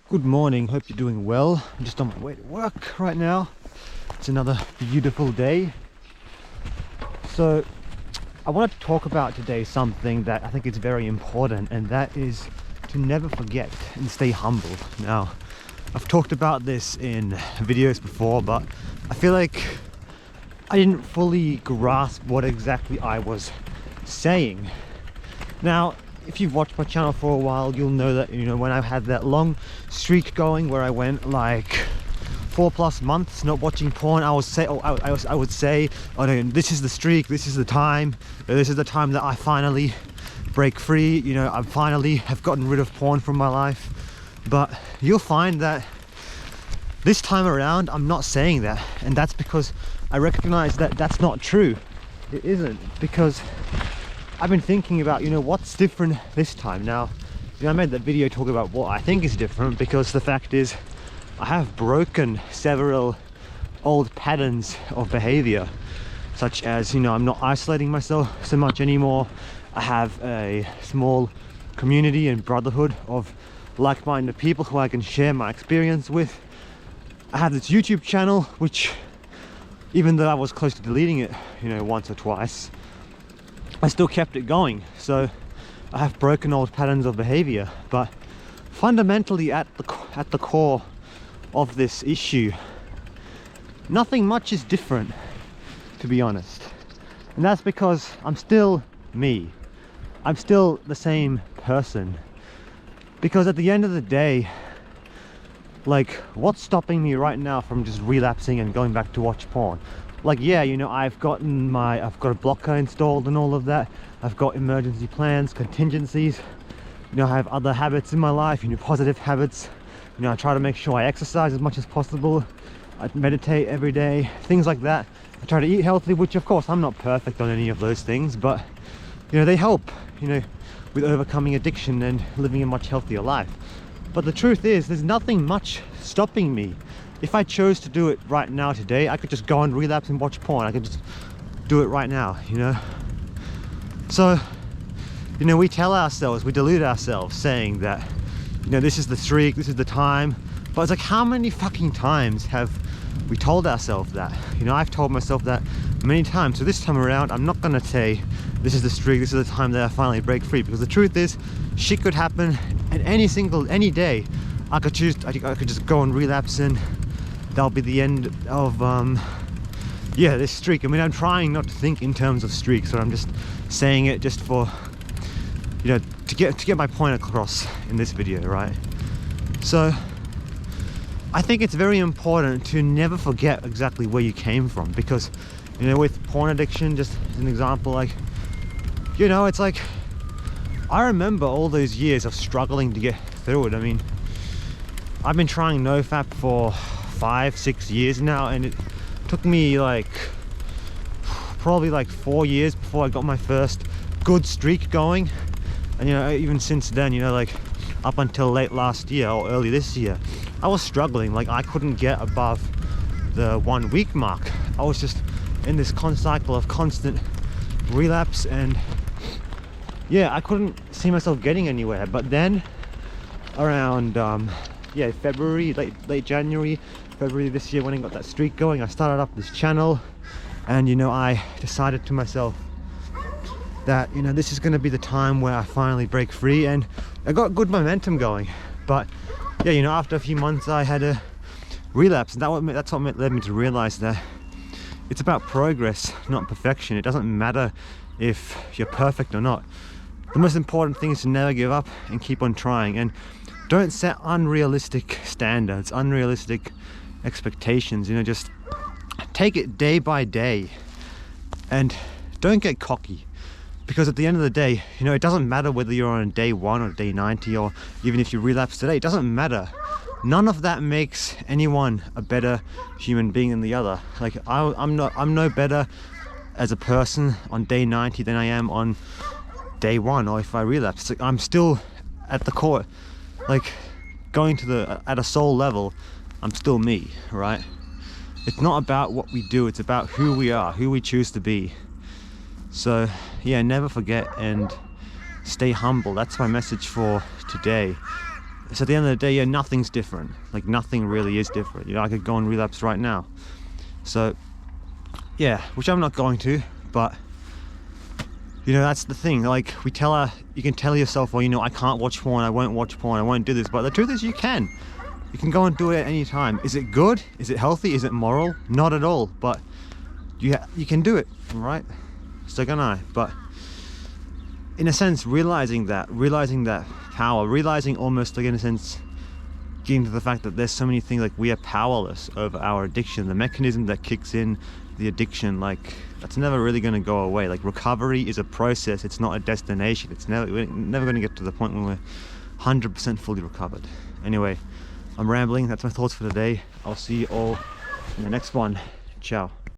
Good morning, hope you're doing well. I'm just on my way to work right now. It's another beautiful day. So I want to talk about today something that I think is very important, and that is to never forget and stay humble. Now, I've talked about this in videos before, but I feel like I didn't fully grasp what exactly I was saying. Now, if you've watched my channel for a while, you'll know that, when I had that long streak going where I went like 4+ months not watching porn, I would say, oh no, this is the streak, this is the time that I finally break free. I finally have gotten rid of porn from my life. But you'll find that this time around, I'm not saying that, and that's because I recognize that that's not true. It isn't, because I've been thinking about, what's different this time. Now, I made that video talking about what I think is different, because the fact is I have broken several old patterns of behavior, such as, I'm not isolating myself so much anymore. I have a small community and brotherhood of like-minded people who I can share my experience with. I have this YouTube channel, which, even though I was close to deleting it, once or twice, I still kept it going. So I have broken old patterns of behavior, but fundamentally at the core of this issue, nothing much is different, to be honest. And that's because I'm still me. I'm still the same person. Because at the end of the day, like, what's stopping me right now from just relapsing and going back to watch porn? Like, yeah, I've got a blocker installed and all of that. I've got emergency plans, contingencies. I have other habits in my life, positive habits. I try to make sure I exercise as much as possible. I meditate every day, things like that. I try to eat healthy, which of course I'm not perfect on any of those things, but they help, with overcoming addiction and living a much healthier life. But the truth is, there's nothing much stopping me. If I chose to do it right now today, I could just go and relapse and watch porn. I could just do it right now, So, we tell ourselves, we delude ourselves saying that, this is the streak, this is the time. But it's like, how many fucking times have we told ourselves that? I've told myself that many times. So this time around, I'm not gonna say this is the streak, this is the time that I finally break free, because the truth is, shit could happen at any day. I could just go and relapse, and that'll be the end of this streak. I mean, I'm trying not to think in terms of streaks, so I'm just saying it just for, to get my point across in this video, right? So I think it's very important to never forget exactly where you came from, because with porn addiction, just as an example, like, it's like, I remember all those years of struggling to get through it. I mean, I've been trying NoFap for 5-6 years now, and it took me like probably like 4 years before I got my first good streak going. And even since then, like up until late last year or early this year, I was struggling. Like, I couldn't get above the 1 week mark. I was just in this cycle of constant relapse, and I couldn't see myself getting anywhere. But then around February, late January, February this year, when I got that streak going, I started up this channel, and I decided to myself that this is going to be the time where I finally break free, and I got good momentum going. But after a few months, I had a relapse, and that's what led me to realize that it's about progress, not perfection. It doesn't matter if you're perfect or not. The most important thing is to never give up and keep on trying, and don't set unrealistic standards, unrealistic expectations. Just take it day by day, and don't get cocky, because at the end of the day, it doesn't matter whether you're on day 1 or day 90, or even if you relapse today. It doesn't matter. None of that makes anyone a better human being than the other. Like, I'm no better as a person on day 90 than I am on day 1, or if I relapse. Like, I'm still at the core, like, going to at a soul level, I'm still me, right? It's not about what we do, it's about who we are, who we choose to be. So never forget and stay humble. That's my message for today. So at the end of the day, yeah, nothing's different. Like nothing really is different. You know, I could go and relapse right now. So yeah, which I'm not going to, but you know, that's the thing. Like you can tell yourself, well, you know, I can't watch porn, I won't watch porn, I won't do this. But the truth is you can. You can go and do it at any time. Is it good? Is it healthy? Is it moral? Not at all. But you can do it, right? So can I. But in a sense, realizing that power, realizing almost like in a sense, getting to the fact that there's so many things, like we are powerless over our addiction. The mechanism that kicks in the addiction, like that's never really going to go away. Like recovery is a process, it's not a destination. We're never going to get to the point when we're 100% fully recovered. Anyway, I'm rambling. That's my thoughts for today. I'll see you all in the next one. Ciao.